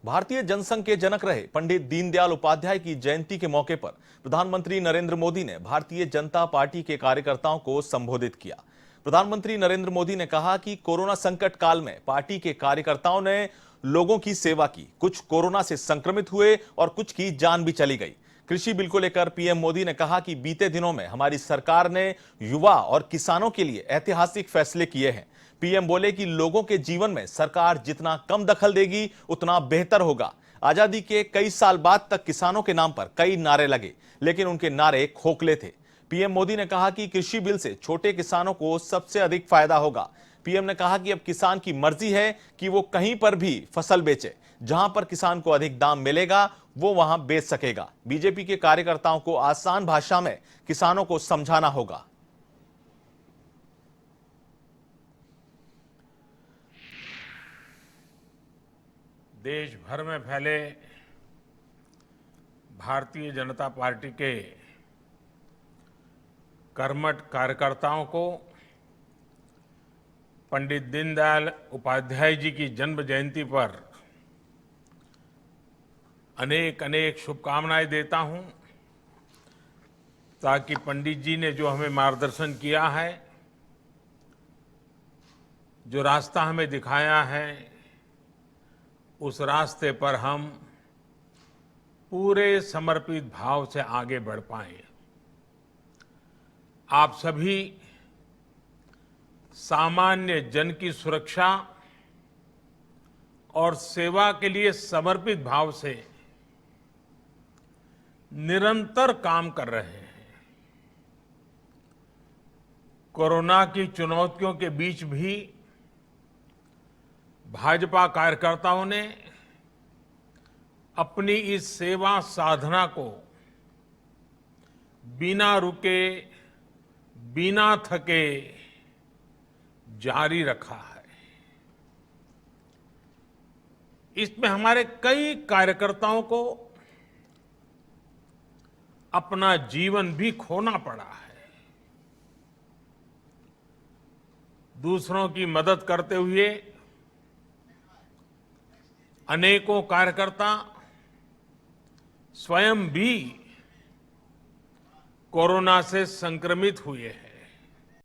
भारतीय जनसंघ के जनक रहे पंडित दीनदयाल उपाध्याय की जयंती के मौके पर प्रधानमंत्री नरेंद्र मोदी ने भारतीय जनता पार्टी के कार्यकर्ताओं को संबोधित किया। प्रधानमंत्री नरेंद्र मोदी ने कहा कि कोरोना संकट काल में पार्टी के कार्यकर्ताओं ने लोगों की सेवा की। कुछ कोरोना से संक्रमित हुए और कुछ की जान भी चली गई। कृषि बिल को लेकर पीएम मोदी ने कहा कि बीते दिनों में हमारी सरकार ने युवा और किसानों के लिए ऐतिहासिक फैसले किए हैं। पीएम बोले कि लोगों के जीवन में सरकार जितना कम दखल देगी उतना बेहतर होगा। आजादी के कई साल बाद तक किसानों के नाम पर कई नारे लगे, लेकिन उनके नारे खोखले थे। पीएम मोदी ने कहा कि कृषि बिल से छोटे किसानों को सबसे अधिक फायदा होगा। पीएम ने कहा कि अब किसान की मर्जी है कि वो कहीं पर भी फसल बेचे। जहां पर किसान को अधिक दाम मिलेगा वो वहां बेच सकेगा। बीजेपी के कार्यकर्ताओं को आसान भाषा में किसानों को समझाना होगा। देश भर में फैले भारतीय जनता पार्टी के कर्मठ कार्यकर्ताओं को पंडित दीनदयाल उपाध्याय जी की जन्म जयंती पर अनेक अनेक शुभकामनाएं देता हूं, ताकि पंडित जी ने जो हमें मार्गदर्शन किया है, जो रास्ता हमें दिखाया है, उस रास्ते पर हम पूरे समर्पित भाव से आगे बढ़ पाए। आप सभी सामान्य जन की सुरक्षा और सेवा के लिए समर्पित भाव से निरंतर काम कर रहे हैं। कोरोना की चुनौतियों के बीच भी भाजपा कार्यकर्ताओं ने अपनी इस सेवा साधना को बिना रुके, बिना थके जारी रखा है। इसमें हमारे कई कार्यकर्ताओं को अपना जीवन भी खोना पड़ा है। दूसरों की मदद करते हुए अनेकों कार्यकर्ता स्वयं भी कोरोना से संक्रमित हुए हैं।